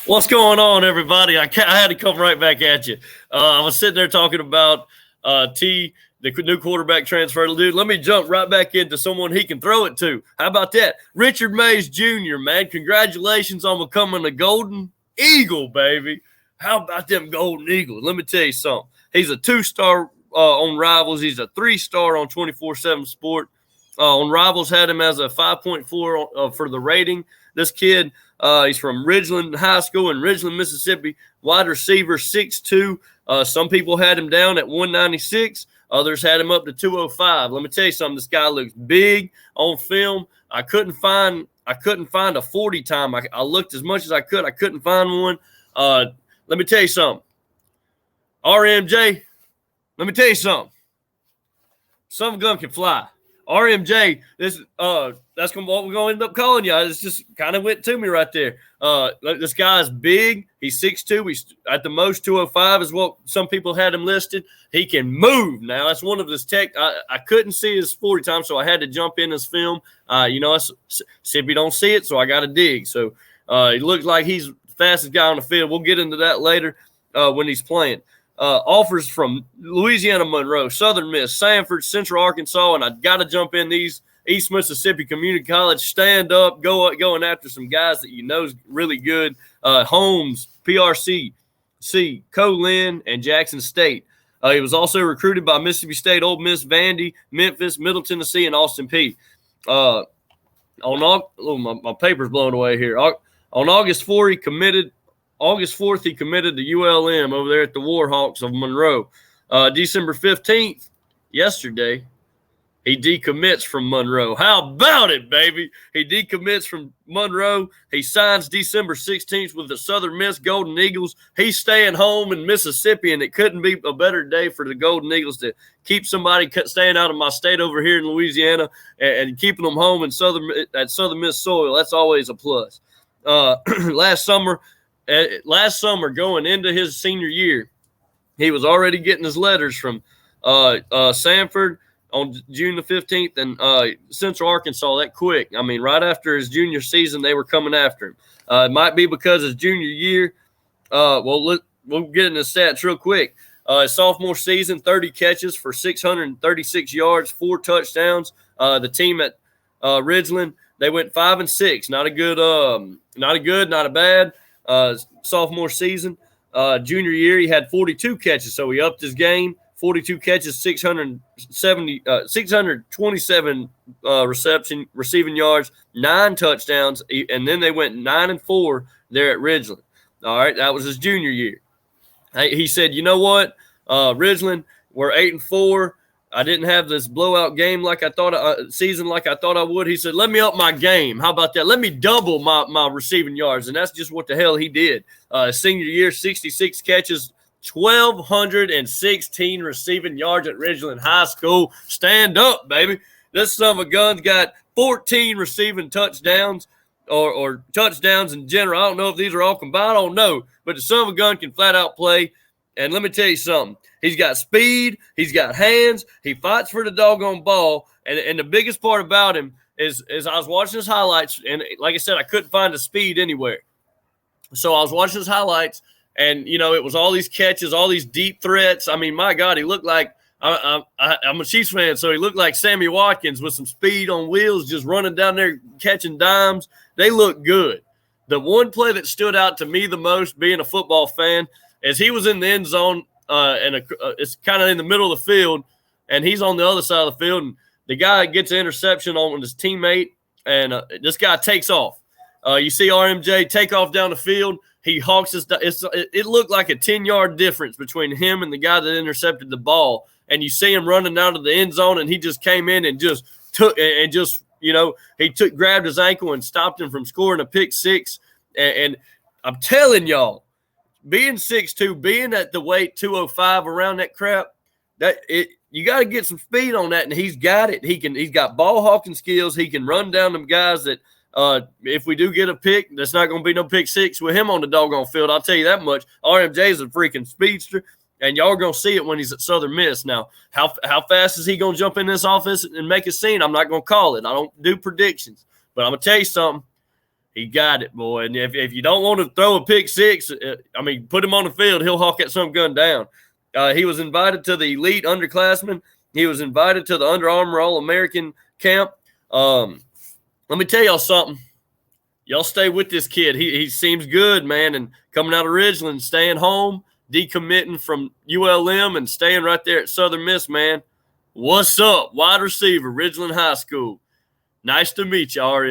What's going on, everybody? I had to come right back at you. I was sitting there talking about the new quarterback transfer. Dude, let me jump right back into someone he can throw it to. How about that? Richard Mays Jr., man. Congratulations on becoming a Golden Eagle, baby. How about them Golden Eagles? Let me tell you something. He's a 2-star on Rivals. He's a 3-star on 24/7 Sport. On Rivals, had him as a 5.4 for the rating. This kid, he's from Ridgeland High School in Ridgeland, Mississippi. Wide receiver, 6'2". Some people had him down at 196. Others had him up to 205. Let me tell you something. This guy looks big on film. I couldn't find a 40 time. I looked as much as I could. I couldn't find one. Let me tell you something. RMJ, let me tell you something. Some gun can fly. RMJ, that's what we're going to end up calling you. It's just kind of went to me right there. This guy's big. He's 6'2". He's at the most 205 is what some people had him listed. He can move. Now, that's one of his tech. I couldn't see his 40 time, so I had to jump in his film. See if you don't see it, so I got to dig. So he looks like he's the fastest guy on the field. We'll get into that later when he's playing. Offers from Louisiana Monroe, Southern Miss, Sanford, Central Arkansas, and I got to jump in these East Mississippi Community College. Stand up, going after some guys that you know is really good. Holmes, PRC, Colin, and Jackson State. He was also recruited by Mississippi State, Ole Miss, Vandy, Memphis, Middle Tennessee, and Austin Peay. My paper's blown away here. On August 4th, he committed to ULM over there at the Warhawks of Monroe. December 15th, yesterday, he decommits from Monroe. How about it, baby? He decommits from Monroe. He signs December 16th with the Southern Miss Golden Eagles. He's staying home in Mississippi, and it couldn't be a better day for the Golden Eagles to keep somebody staying out of my state over here in Louisiana and keeping them home in Southern Miss soil. That's always a plus. Last summer, going into his senior year, he was already getting his letters from Sanford on June the 15th and Central Arkansas that quick. I mean, right after his junior season, they were coming after him. It might be because his junior year. We'll get into stats real quick. His sophomore season, 30 catches for 636 yards, 4 touchdowns. The team at Ridgeland, they went 5-6. Not a bad. Sophomore season. Junior year, he had 42 catches, so he upped his game. 42 catches, 627 receiving yards, 9 touchdowns, and then they went 9-4 there at Ridgeland. All right, that was his junior year. He said, you know what, Ridgeland, we're 8-4. I didn't have this blowout game season like I thought I would. He said, let me up my game. How about that? Let me double my receiving yards. And that's just what the hell he did. Senior year, 66 catches, 1,216 receiving yards at Ridgeland High School. Stand up, baby. This son of a gun's got 14 receiving touchdowns or touchdowns in general. I don't know if these are all combined. I don't know. But the son of a gun can flat out play. And let me tell you something. He's got speed. He's got hands. He fights for the doggone ball. And the biggest part about him is I was watching his highlights, and like I said, I couldn't find the speed anywhere. So I was watching his highlights, and, it was all these catches, all these deep threats. I mean, my God, he looked like I'm a Chiefs fan, so he looked like Sammy Watkins with some speed on wheels, just running down there catching dimes. They look good. The one play that stood out to me the most, being a football fan, is he was in the end zone, and it's kind of in the middle of the field, and he's on the other side of the field, and the guy gets an interception on his teammate, and this guy takes off. You see RMJ take off down the field. He hawks it looked like a 10-yard difference between him and the guy that intercepted the ball, and you see him running out of the end zone, and he just came in and just grabbed his ankle and stopped him from scoring a pick six. And I'm telling y'all, being 6'2", being at the weight 205 around that crap, you got to get some speed on that, and he's got it. He's got ball hawking skills. He can run down them guys that if we do get a pick, there's not going to be no pick six with him on the doggone field. I'll tell you that much. RMJ is a freaking speedster, and y'all are going to see it when he's at Southern Miss. Now, how fast is he going to jump in this office and make a scene? I'm not going to call it. I don't do predictions, but I'm going to tell you something. He got it, boy. And if you don't want to throw a pick six, put him on the field. He'll hawk that some gun down. He was invited to the elite underclassmen. He was invited to the Under Armour All-American camp. Let me tell y'all something. Y'all stay with this kid. He seems good, man. And coming out of Ridgeland, staying home, decommitting from ULM, and staying right there at Southern Miss, man. What's up? Wide receiver, Ridgeland High School. Nice to meet you, RN.